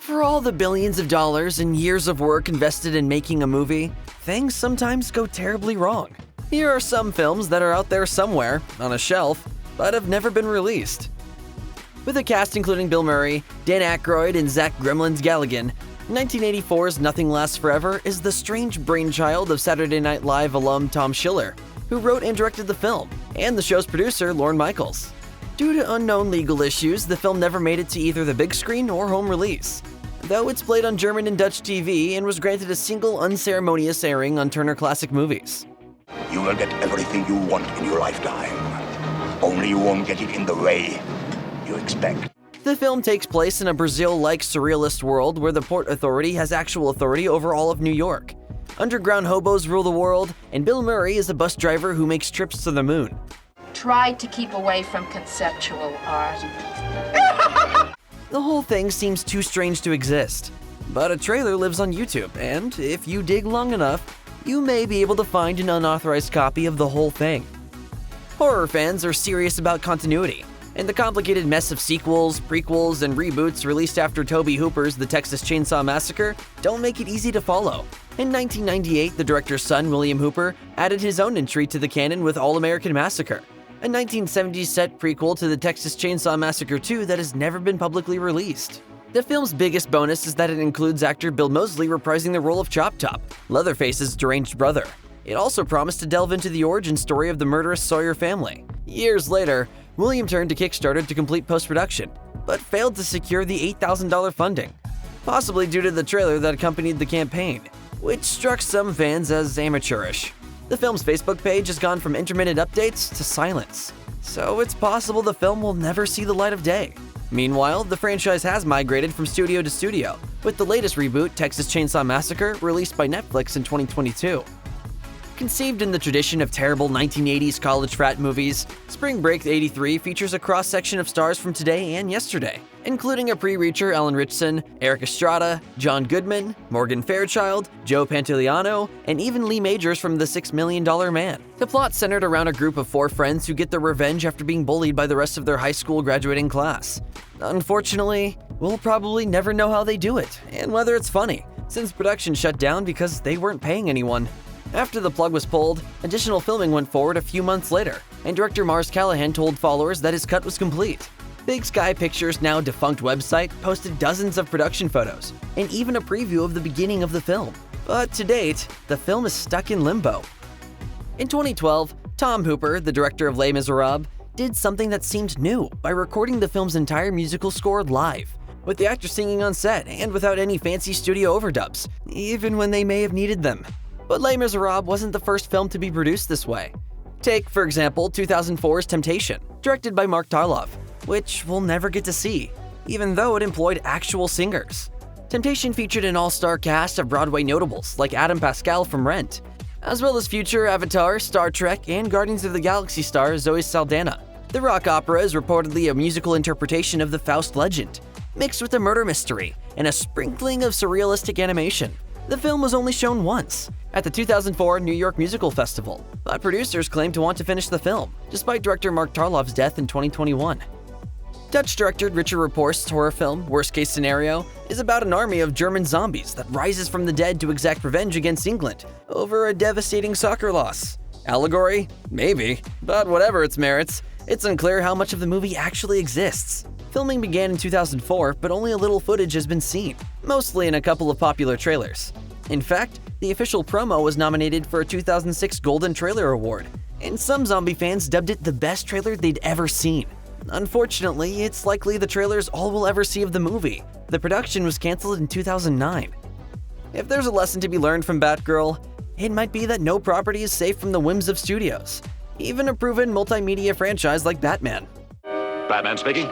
For all the billions of dollars and years of work invested in making a movie, things sometimes go terribly wrong. Here are some films that are out there somewhere, on a shelf, but have never been released. With a cast including Bill Murray, Dan Aykroyd, and Zach Gremlins Galligan, 1984's Nothing Lasts Forever is the strange brainchild of Saturday Night Live alum Tom Schiller, who wrote and directed the film, and the show's producer Lorne Michaels. Due to unknown legal issues, the film never made it to either the big screen or home release, though it's played on German and Dutch TV and was granted a single unceremonious airing on Turner Classic Movies. You will get everything you want in your lifetime. Only you won't get it in the way you expect. The film takes place in a Brazil-like surrealist world where the Port Authority has actual authority over all of New York. Underground hobos rule the world, and Bill Murray is a bus driver who makes trips to the moon. Try to keep away from conceptual art. The whole thing seems too strange to exist. But a trailer lives on YouTube, and if you dig long enough, you may be able to find an unauthorized copy of the whole thing. Horror fans are serious about continuity, and the complicated mess of sequels, prequels, and reboots released after Tobe Hooper's The Texas Chainsaw Massacre don't make it easy to follow. In 1998, the director's son, William Hooper, added his own entry to the canon with American Massacre, a 1970s set prequel to The Texas Chainsaw Massacre 2 that has never been publicly released. The film's biggest bonus is that it includes actor Bill Moseley reprising the role of Chop Top, Leatherface's deranged brother. It also promised to delve into the origin story of the murderous Sawyer family. Years later, William turned to Kickstarter to complete post-production, but failed to secure the $8,000 funding, possibly due to the trailer that accompanied the campaign, which struck some fans as amateurish. The film's Facebook page has gone from intermittent updates to silence, so it's possible the film will never see the light of day. Meanwhile, the franchise has migrated from studio to studio, with the latest reboot, Texas Chainsaw Massacre, released by Netflix in 2022. Conceived in the tradition of terrible 1980s college frat movies, Spring Break '83 features a cross-section of stars from today and yesterday, including a pre-reacher Ellen Richson, Eric Estrada, John Goodman, Morgan Fairchild, Joe Pantoliano, and even Lee Majors from The $6 Million Man. The plot centered around a group of 4 friends who get their revenge after being bullied by the rest of their high school graduating class. Unfortunately, we'll probably never know how they do it, and whether it's funny, since production shut down because they weren't paying anyone. After the plug was pulled, additional filming went forward a few months later, and director Mars Callahan told followers that his cut was complete. Big Sky Pictures' now defunct website posted dozens of production photos, and even a preview of the beginning of the film. But to date, the film is stuck in limbo. In 2012, Tom Hooper, the director of Les Miserables, did something that seemed new by recording the film's entire musical score live, with the actors singing on set and without any fancy studio overdubs, even when they may have needed them. But Les Miserables wasn't the first film to be produced this way. Take, for example, 2004's Temptation, directed by Mark Tarlov, which we'll never get to see, even though it employed actual singers. Temptation featured an all-star cast of Broadway notables like Adam Pascal from Rent, as well as future Avatar, Star Trek, and Guardians of the Galaxy star Zoe Saldana. The rock opera is reportedly a musical interpretation of the Faust legend, mixed with a murder mystery and a sprinkling of surrealistic animation. The film was only shown once, at the 2004 New York Musical Festival, but producers claimed to want to finish the film, despite director Mark Tarlov's death in 2021. Dutch director Richard Rapport's horror film, Worst Case Scenario, is about an army of German zombies that rises from the dead to exact revenge against England over a devastating soccer loss. Allegory? Maybe, but whatever its merits, it's unclear how much of the movie actually exists. Filming began in 2004, but only a little footage has been seen, mostly in a couple of popular trailers. In fact, the official promo was nominated for a 2006 Golden Trailer Award, and some zombie fans dubbed it the best trailer they'd ever seen. Unfortunately, it's likely the trailer's all we'll ever see of the movie. The production was canceled in 2009. If there's a lesson to be learned from Batgirl, it might be that no property is safe from the whims of studios, even a proven multimedia franchise like Batman. Batman speaking.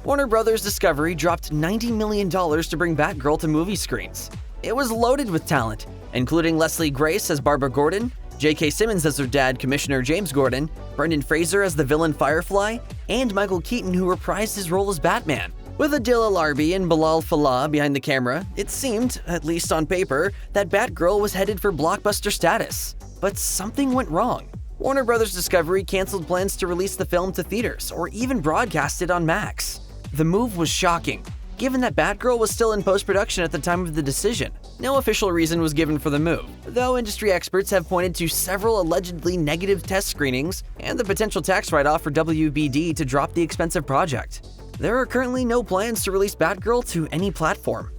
Warner Bros. Discovery dropped $90 million to bring Batgirl to movie screens. It was loaded with talent, including Leslie Grace as Barbara Gordon, J.K. Simmons as her dad, Commissioner James Gordon, Brendan Fraser as the villain Firefly, and Michael Keaton, who reprised his role as Batman. With Adil El-Arbi and Bilal Fallah behind the camera, it seemed, at least on paper, that Batgirl was headed for blockbuster status. But something went wrong. Warner Bros. Discovery canceled plans to release the film to theaters or even broadcast it on Max. The move was shocking, given that Batgirl was still in post-production at the time of the decision. No official reason was given for the move, though industry experts have pointed to several allegedly negative test screenings and the potential tax write-off for WBD to drop the expensive project. There are currently no plans to release Batgirl to any platform.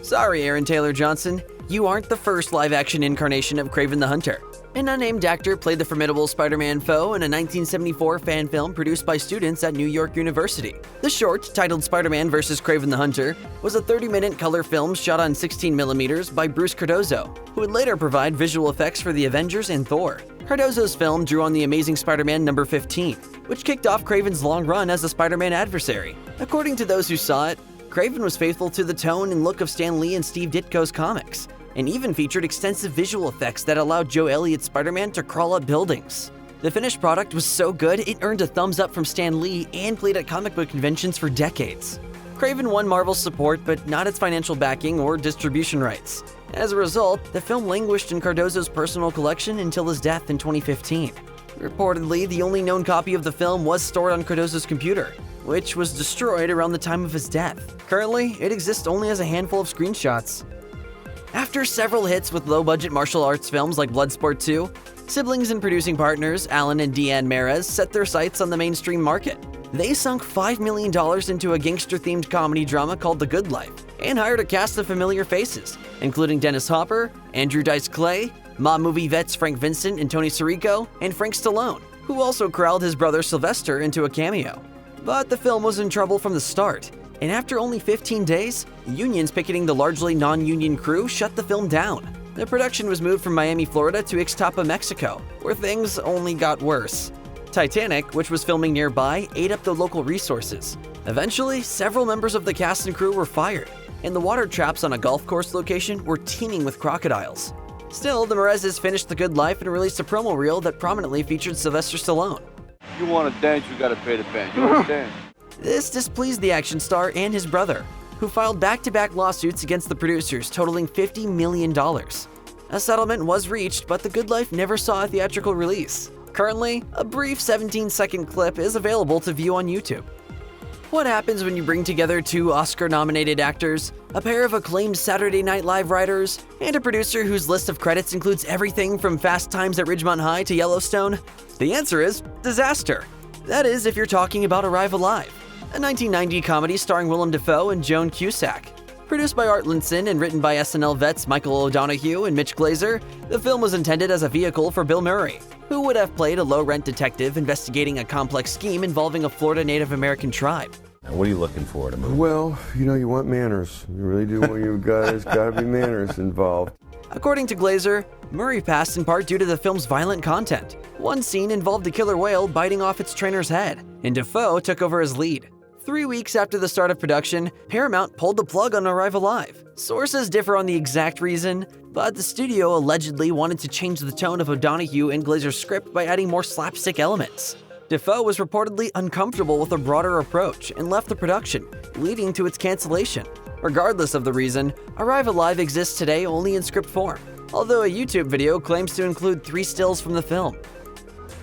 Sorry, Aaron Taylor Johnson, you aren't the first live-action incarnation of Kraven the Hunter. An unnamed actor played the formidable Spider-Man foe in a 1974 fan film produced by students at New York University. The short, titled Spider-Man vs. Kraven the Hunter, was a 30-minute color film shot on 16mm by Bruce Cardozo, who would later provide visual effects for the Avengers and Thor. Cardozo's film drew on The Amazing Spider-Man number 15, which kicked off Kraven's long run as a Spider-Man adversary. According to those who saw it, Kraven was faithful to the tone and look of Stan Lee and Steve Ditko's comics, and even featured extensive visual effects that allowed Joe Elliott's Spider-Man to crawl up buildings. The finished product was so good, it earned a thumbs up from Stan Lee and played at comic book conventions for decades. Kraven won Marvel's support, but not its financial backing or distribution rights. As a result, the film languished in Cardozo's personal collection until his death in 2015. Reportedly, the only known copy of the film was stored on Cardozo's computer, which was destroyed around the time of his death. Currently, it exists only as a handful of screenshots. After several hits with low-budget martial arts films like Bloodsport 2, siblings and producing partners Alan and Deanne Merez set their sights on the mainstream market. They sunk $5 million into a gangster-themed comedy drama called The Good Life and hired a cast of familiar faces, including Dennis Hopper, Andrew Dice Clay, mob movie vets Frank Vincent and Tony Sirico, and Frank Stallone, who also corralled his brother Sylvester into a cameo. But the film was in trouble from the start, and after only 15 days, unions picketing the largely non-union crew shut the film down. The production was moved from Miami, Florida to Ixtapa, Mexico, where things only got worse. Titanic, which was filming nearby, ate up the local resources. Eventually, several members of the cast and crew were fired, and the water traps on a golf course location were teeming with crocodiles. Still, the Merezes finished The Good Life and released a promo reel that prominently featured Sylvester Stallone. You want to dance, you gotta pay the band. You understand? This displeased the action star and his brother, who filed back-to-back lawsuits against the producers totaling $50 million. A settlement was reached, but The Good Life never saw a theatrical release. Currently, a brief 17-second clip is available to view on YouTube. What happens when you bring together two Oscar-nominated actors, a pair of acclaimed Saturday Night Live writers, and a producer whose list of credits includes everything from Fast Times at Ridgemont High to Yellowstone? The answer is disaster. That is, if you're talking about Arrive Alive, a 1990 comedy starring Willem Dafoe and Joan Cusack. Produced by Art Linson and written by SNL vets Michael O'Donoghue and Mitch Glazer, the film was intended as a vehicle for Bill Murray, who would have played a low-rent detective investigating a complex scheme involving a Florida Native American tribe. Now, what are you looking for in a movie? Well, you want manners. You really do. When you guys gotta be manners involved. According to Glazer, Murray passed in part due to the film's violent content. One scene involved a killer whale biting off its trainer's head, and Dafoe took over as lead. 3 weeks after the start of production, Paramount pulled the plug on Arrive Alive. Sources differ on the exact reason, but the studio allegedly wanted to change the tone of O'Donoghue and Glazer's script by adding more slapstick elements. Dafoe was reportedly uncomfortable with a broader approach and left the production, leading to its cancellation. Regardless of the reason, Arrive Alive exists today only in script form, although a YouTube video claims to include 3 stills from the film.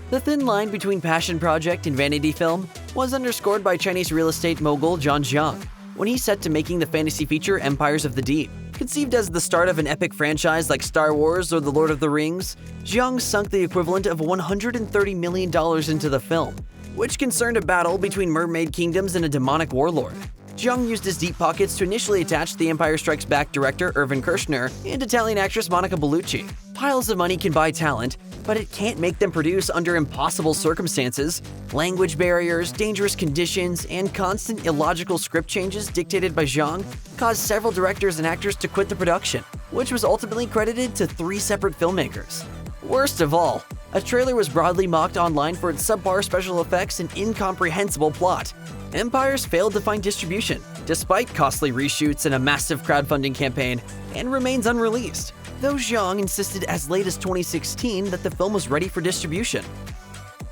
The thin line between passion project and vanity film was underscored by Chinese real estate mogul John Jiang when he set to making the fantasy feature Empires of the Deep. Conceived as the start of an epic franchise like Star Wars or The Lord of the Rings, Jiang sunk the equivalent of $130 million into the film, which concerned a battle between mermaid kingdoms and a demonic warlord. Jiang used his deep pockets to initially attach The Empire Strikes Back director Irvin Kershner and Italian actress Monica Bellucci. Piles of money can buy talent, but it can't make them produce under impossible circumstances. Language barriers, dangerous conditions, and constant illogical script changes dictated by Jiang caused several directors and actors to quit the production, which was ultimately credited to 3 separate filmmakers. Worst of all, a trailer was broadly mocked online for its subpar special effects and incomprehensible plot. Empires failed to find distribution, despite costly reshoots and a massive crowdfunding campaign, and remains unreleased, though Jiang insisted as late as 2016 that the film was ready for distribution.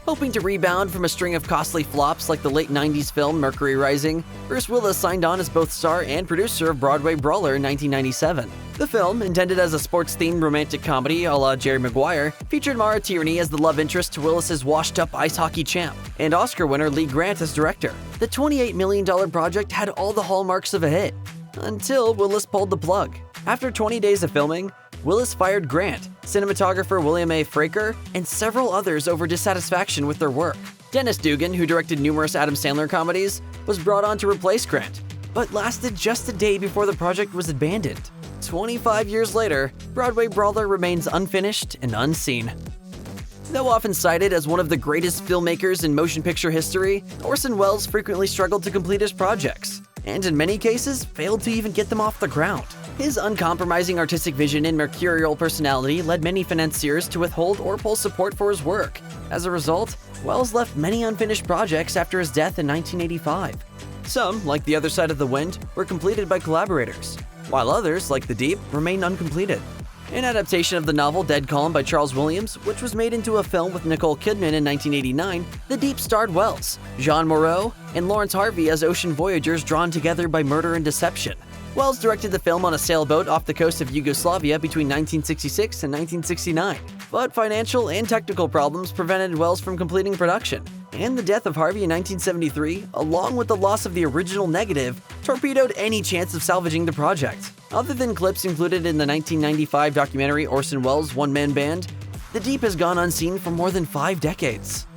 Hoping to rebound from a string of costly flops like the late 90s film Mercury Rising, Bruce Willis signed on as both star and producer of Broadway Brawler in 1997. The film, intended as a sports-themed romantic comedy a la Jerry Maguire, featured Mara Tierney as the love interest to Willis's washed-up ice hockey champ, and Oscar winner Lee Grant as director. The $28 million project had all the hallmarks of a hit, until Willis pulled the plug. After 20 days of filming, Willis fired Grant, cinematographer William A. Fraker, and several others over dissatisfaction with their work. Dennis Dugan, who directed numerous Adam Sandler comedies, was brought on to replace Grant, but lasted just a day before the project was abandoned. 25 years later, Broadway Brawler remains unfinished and unseen. Though often cited as one of the greatest filmmakers in motion picture history, Orson Welles frequently struggled to complete his projects, and in many cases, failed to even get them off the ground. His uncompromising artistic vision and mercurial personality led many financiers to withhold or pull support for his work. As a result, Welles left many unfinished projects after his death in 1985. Some, like The Other Side of the Wind, were completed by collaborators, while others, like The Deep, remain uncompleted. An adaptation of the novel Dead Calm by Charles Williams, which was made into a film with Nicole Kidman in 1989, The Deep starred Welles, Jean Moreau, and Lawrence Harvey as ocean voyagers drawn together by murder and deception. Welles directed the film on a sailboat off the coast of Yugoslavia between 1966 and 1969, but financial and technical problems prevented Welles from completing production, and the death of Harvey in 1973, along with the loss of the original negative, torpedoed any chance of salvaging the project. Other than clips included in the 1995 documentary Orson Welles' One-Man Band, The Deep has gone unseen for more than 5 decades.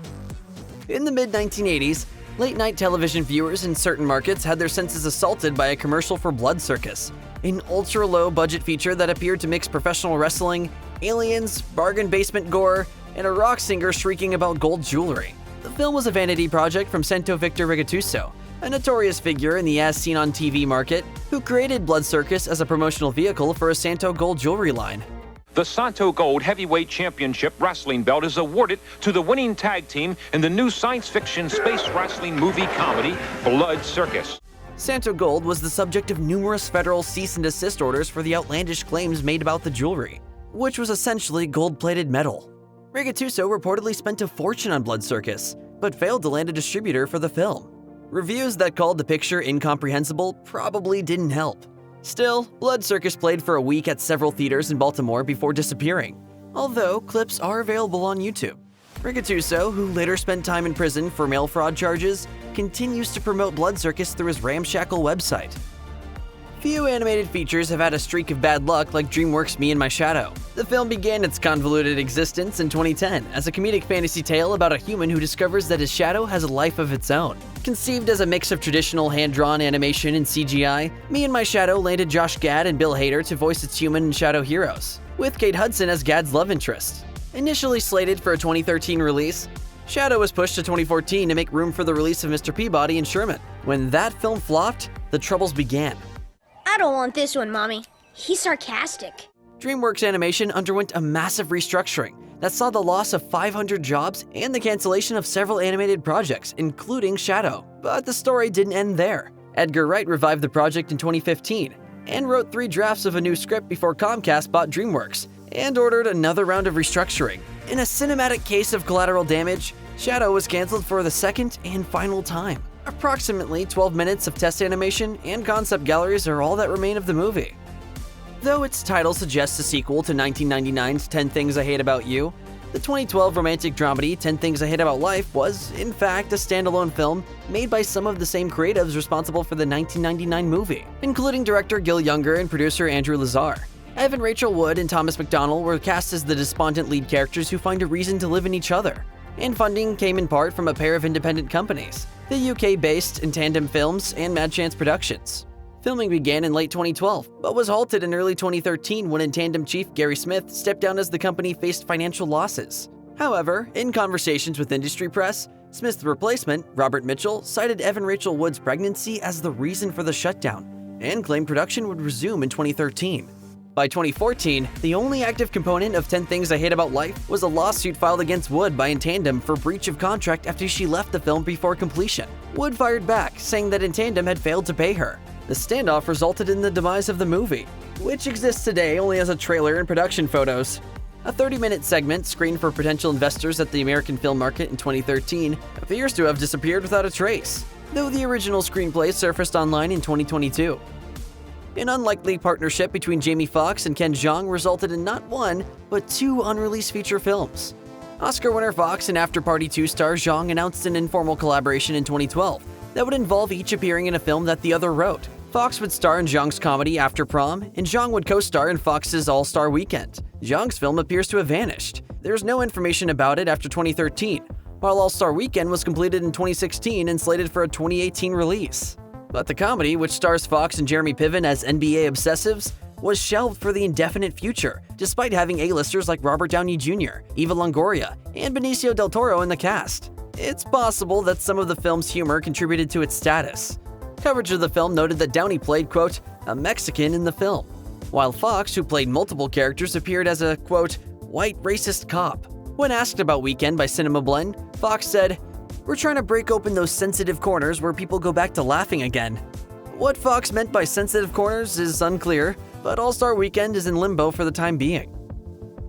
In the mid-1980s, late-night television viewers in certain markets had their senses assaulted by a commercial for Blood Circus, an ultra-low-budget feature that appeared to mix professional wrestling, aliens, bargain basement gore, and a rock singer shrieking about gold jewelry. The film was a vanity project from Santo Victor Regattuso, a notorious figure in the as-seen-on-TV market, who created Blood Circus as a promotional vehicle for a Santo gold jewelry line. The Santo Gold Heavyweight Championship Wrestling Belt is awarded to the winning tag team in the new science fiction space wrestling movie comedy, Blood Circus. Santo Gold was the subject of numerous federal cease and desist orders for the outlandish claims made about the jewelry, which was essentially gold-plated metal. Regattuso reportedly spent a fortune on Blood Circus, but failed to land a distributor for the film. Reviews that called the picture incomprehensible probably didn't help. Still, Blood Circus played for a week at several theaters in Baltimore before disappearing, although clips are available on YouTube. Regattuso, who later spent time in prison for mail fraud charges, continues to promote Blood Circus through his ramshackle website. Few animated features have had a streak of bad luck like DreamWorks' Me and My Shadow. The film began its convoluted existence in 2010 as a comedic fantasy tale about a human who discovers that his shadow has a life of its own. Conceived as a mix of traditional hand-drawn animation and CGI, Me and My Shadow landed Josh Gad and Bill Hader to voice its human and shadow heroes, with Kate Hudson as Gad's love interest. Initially slated for a 2013 release, Shadow was pushed to 2014 to make room for the release of Mr. Peabody and Sherman. When that film flopped, the troubles began. I don't want this one, Mommy. He's sarcastic. DreamWorks Animation underwent a massive restructuring that saw the loss of 500 jobs and the cancellation of several animated projects, including Shadow. But the story didn't end there. Edgar Wright revived the project in 2015 and wrote 3 drafts of a new script before Comcast bought DreamWorks and ordered another round of restructuring. In a cinematic case of collateral damage, Shadow was canceled for the second and final time. Approximately 12 minutes of test animation and concept galleries are all that remain of the movie. Though its title suggests a sequel to 1999's 10 Things I Hate About You, the 2012 romantic dramedy 10 Things I Hate About Life was, in fact, a standalone film made by some of the same creatives responsible for the 1999 movie, including director Gil Younger and producer Andrew Lazar. Evan Rachel Wood and Thomas McDonnell were cast as the despondent lead characters who find a reason to live in each other, and funding came in part from a pair of independent companies, the UK-based In Tandem Films and Mad Chance Productions. Filming began in late 2012, but was halted in early 2013 when In Tandem chief Gary Smith stepped down as the company faced financial losses. However, in conversations with industry press, Smith's replacement, Robert Mitchell, cited Evan Rachel Wood's pregnancy as the reason for the shutdown, and claimed production would resume in 2013. By 2014, the only active component of 10 Things I Hate About Life was a lawsuit filed against Wood by In Tandem for breach of contract after she left the film before completion. Wood fired back, saying that In Tandem had failed to pay her. The standoff resulted in the demise of the movie, which exists today only as a trailer and production photos. A 30-minute segment screened for potential investors at the American film market in 2013 appears to have disappeared without a trace, though the original screenplay surfaced online in 2022. An unlikely partnership between Jamie Foxx and Ken Jeong resulted in not one, but two unreleased feature films. Oscar winner Foxx and After Party 2 star Jeong announced an informal collaboration in 2012 that would involve each appearing in a film that the other wrote. Foxx would star in Jeong's comedy After Prom, and Jeong would co-star in Foxx's All-Star Weekend. Jeong's film appears to have vanished. There's no information about it after 2013, while All-Star Weekend was completed in 2016 and slated for a 2018 release. But the comedy, which stars Foxx and Jeremy Piven as NBA obsessives, was shelved for the indefinite future, despite having A-listers like Robert Downey Jr., Eva Longoria, and Benicio del Toro in the cast. It's possible that some of the film's humor contributed to its status. Coverage of the film noted that Downey played, quote, a Mexican in the film, while Foxx, who played multiple characters, appeared as a, quote, white racist cop. When asked about Weekend by Cinema Blend, Foxx said, "We're trying to break open those sensitive corners where people go back to laughing again." What Foxx meant by sensitive corners is unclear, but All-Star Weekend is in limbo for the time being.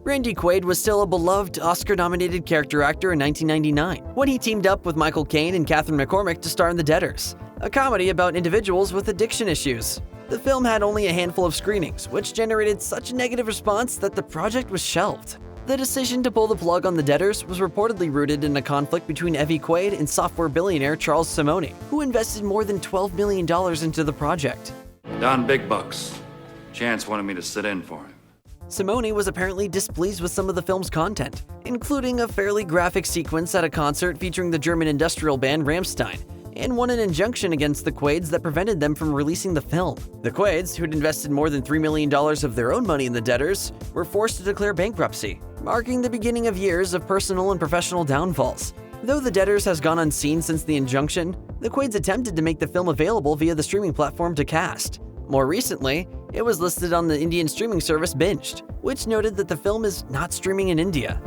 Randy Quaid was still a beloved Oscar-nominated character actor in 1999 when he teamed up with Michael Caine and Catherine McCormick to star in The Debtors, a comedy about individuals with addiction issues. The film had only a handful of screenings, which generated such a negative response that the project was shelved. The decision to pull the plug on The Debtors was reportedly rooted in a conflict between Evie Quaid and software billionaire Charles Simeone, who invested more than $12 million into the project. Don Big Bucks. Chance wanted me to sit in for him. Simeone was apparently displeased with some of the film's content, including a fairly graphic sequence at a concert featuring the German industrial band Rammstein, and won an injunction against the Quaids that prevented them from releasing the film. The Quaids, who'd invested more than $3 million of their own money in The Debtors, were forced to declare bankruptcy, marking the beginning of years of personal and professional downfalls. Though The Debtors has gone unseen since the injunction, the Quaids attempted to make the film available via the streaming platform to cast. More recently, it was listed on the Indian streaming service Binged, which noted that the film is not streaming in India.